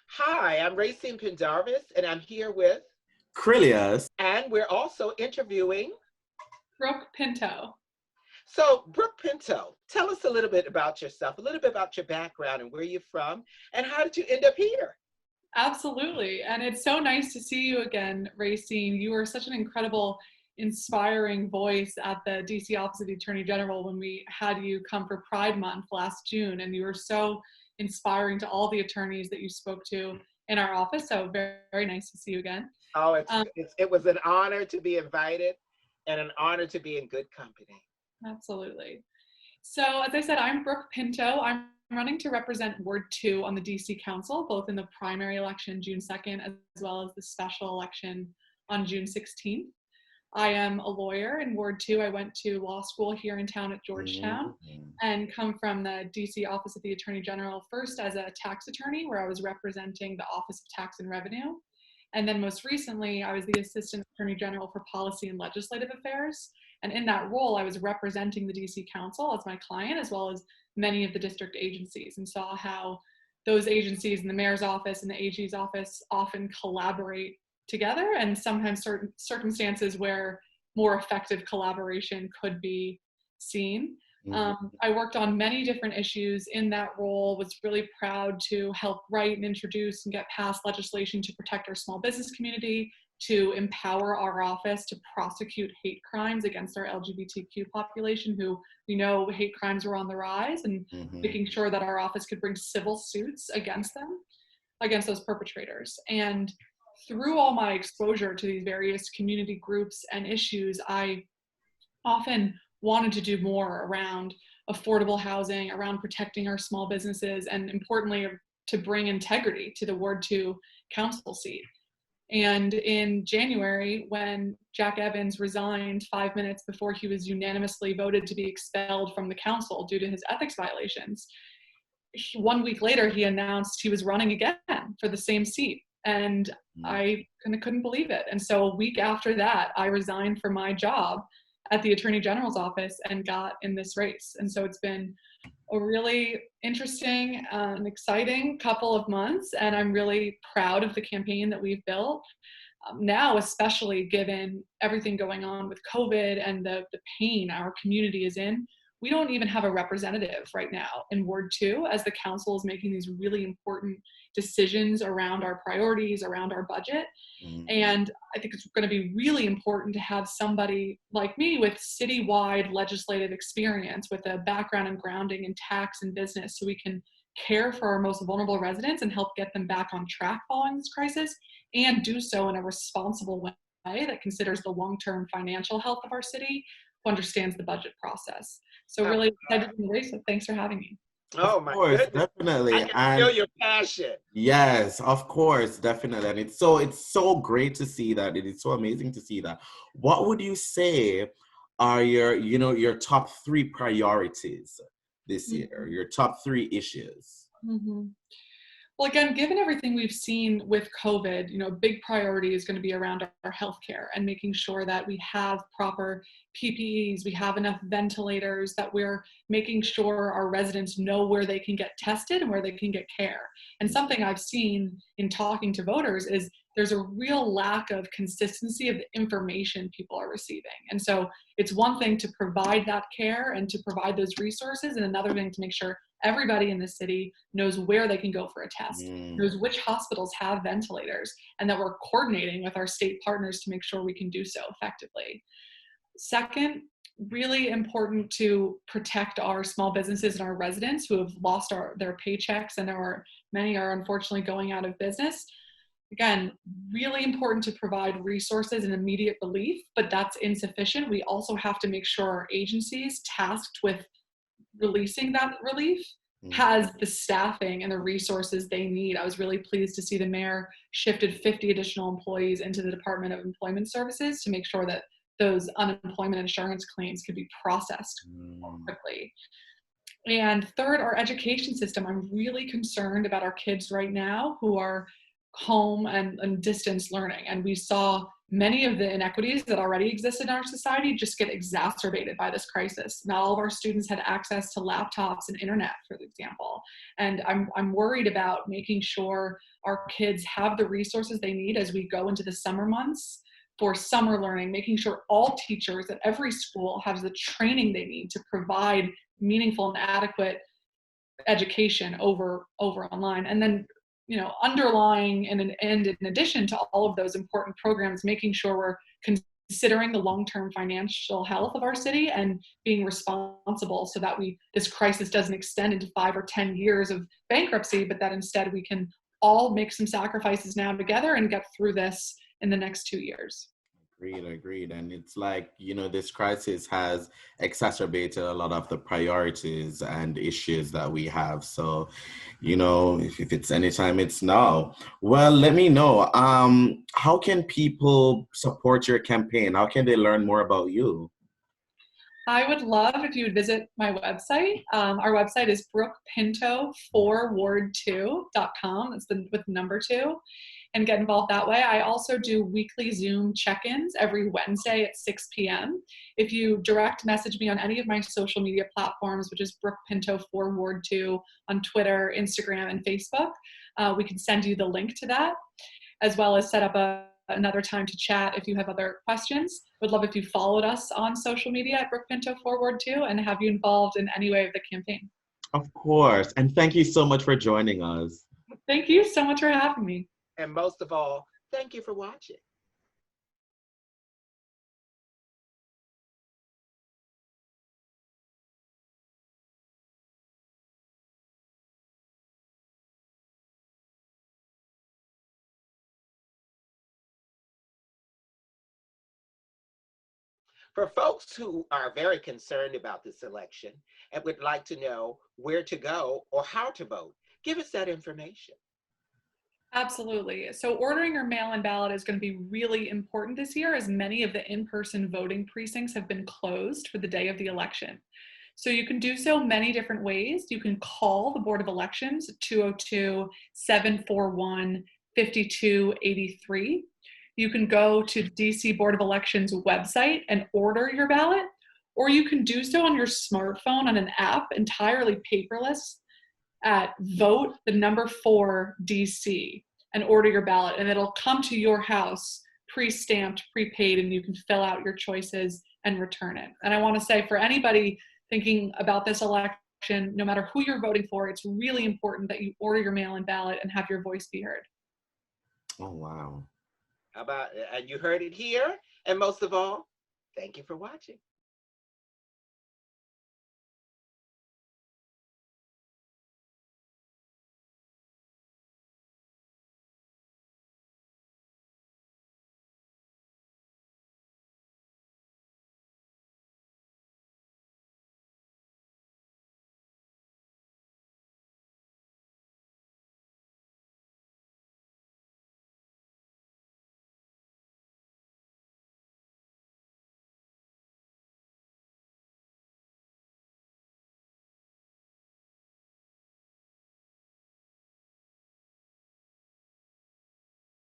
Hi, I'm Rayceen Pendarvis, and I'm here with, Krylios. and we're also interviewing. Brooke Pinto. So, Brooke Pinto, tell us a little bit about yourself, a little bit about your background and where you're from, and how did you end up here? Absolutely. And it's so nice to see you again, Rayceen. You were such an incredible, inspiring voice at the DC Office of the Attorney General when we had you come for Pride Month last June. And you were so inspiring to all the attorneys that you spoke to in our office. So very, very nice to see you again. Oh, Um, it was an honor to be invited and an honor to be in good company. Absolutely. So as I said, I'm Brooke Pinto. I'm running to represent Ward 2 on the DC Council, both in the primary election June 2nd, as well as the special election on June 16th. I am a lawyer in Ward 2. I went to law school here in town at Georgetown and come from the DC Office of the Attorney General first as a tax attorney, where I was representing the Office of Tax and Revenue. And then most recently, I was the Assistant Attorney General for Policy and Legislative Affairs. And in that role, I was representing the DC Council as my client, as well as many of the district agencies, and saw how those agencies and the mayor's office and the AG's office often collaborate together, and sometimes certain circumstances where more effective collaboration could be seen. I worked on many different issues in that role, was really proud to help write and introduce and get passed legislation to protect our small business community, to empower our office to prosecute hate crimes against our LGBTQ population, who we know hate crimes were on the rise, and making sure that our office could bring civil suits against them, against those perpetrators. And through all my exposure to these various community groups and issues, I often wanted to do more around affordable housing, around protecting our small businesses, and importantly, to bring integrity to the Ward 2 council seat. And in January, when Jack Evans resigned 5 minutes before he was unanimously voted to be expelled from the council due to his ethics violations, 1 week later, he announced he was running again for the same seat. And I kind of couldn't believe it. And so a week after that, I resigned from my job at the Attorney General's office and got in this race. And so it's been a really interesting and exciting couple of months, and I'm really proud of the campaign that we've built. Now, especially given everything going on with COVID and the pain our community is in, we don't even have a representative right now in Ward 2 as the council is making these really important decisions around our priorities, around our budget. And I think it's going to be really important to have somebody like me with citywide legislative experience, with a background and grounding in tax and business, so we can care for our most vulnerable residents and help get them back on track following this crisis, and do so in a responsible way that considers the long-term financial health of our city, who understands the budget process. So really excited to be race, so thanks for having me. Oh, Of my course, goodness. definitely. I can feel your passion. Yes, of course, definitely. And it's so great to see that. It is so amazing to see that. What would you say are your top 3 priorities this year, your top 3 issues? Well, again, given everything we've seen with COVID, a big priority is going to be around our healthcare and making sure that we have proper PPEs, we have enough ventilators, that we're making sure our residents know where they can get tested and where they can get care. And something I've seen in talking to voters is there's a real lack of consistency of the information people are receiving. And so it's one thing to provide that care and to provide those resources, and another thing to make sure everybody in the city knows where they can go for a test, knows which hospitals have ventilators, and that we're coordinating with our state partners to make sure we can do so effectively. Second, really important to protect our small businesses and our residents who have lost their paychecks, and many are unfortunately going out of business. Again, really important to provide resources and immediate relief, but that's insufficient. We also have to make sure our agencies tasked with releasing that relief has the staffing and the resources they need. I was really pleased to see the mayor shifted 50 additional employees into the Department of Employment Services to make sure that those unemployment insurance claims could be processed quickly. And third, our education system. I'm really concerned about our kids right now who are home and distance learning. And we saw many of the inequities that already exist in our society just get exacerbated by this crisis. Not all of our students had access to laptops and internet, for example. And I'm worried about making sure our kids have the resources they need as we go into the summer months for summer learning, making sure all teachers at every school have the training they need to provide meaningful and adequate education over online. And then, underlying and in addition to all of those important programs, making sure we're considering the long-term financial health of our city and being responsible so that this crisis doesn't extend into 5 or 10 years of bankruptcy, but that instead we can all make some sacrifices now together and get through this in the next 2 years. Agreed. And it's like, this crisis has exacerbated a lot of the priorities and issues that we have. So, if it's anytime, it's now. Well, let me know. How can people support your campaign? How can they learn more about you? I would love if you would visit my website. Our website is brookepinto4ward2.com. It's with number 2. And get involved that way. I also do weekly Zoom check-ins every Wednesday at 6 p.m. If you direct message me on any of my social media platforms, which is Brooke Pinto 4 Ward 2 on Twitter, Instagram, and Facebook, we can send you the link to that, as well as set up another time to chat if you have other questions. Would love if you followed us on social media at Brooke Pinto 4 Ward 2 and have you involved in any way of the campaign. Of course. And thank you so much for joining us. Thank you so much for having me. And most of all, thank you for watching. For folks who are very concerned about this election and would like to know where to go or how to vote, give us that information. Absolutely. So ordering your mail-in ballot is going to be really important this year, as many of the in-person voting precincts have been closed for the day of the election. So you can do so many different ways. You can call the Board of Elections at 202-741-5283. You can go to DC Board of Elections website and order your ballot, or you can do so on your smartphone on an app entirely paperless at vote4DC and order your ballot, and it'll come to your house pre-stamped, prepaid, and you can fill out your choices and return it. And I want to say, for anybody thinking about this election, no matter who you're voting for, it's really important that you order your mail-in ballot and have your voice be heard. Oh, wow. And you heard it here. And most of all, thank you for watching.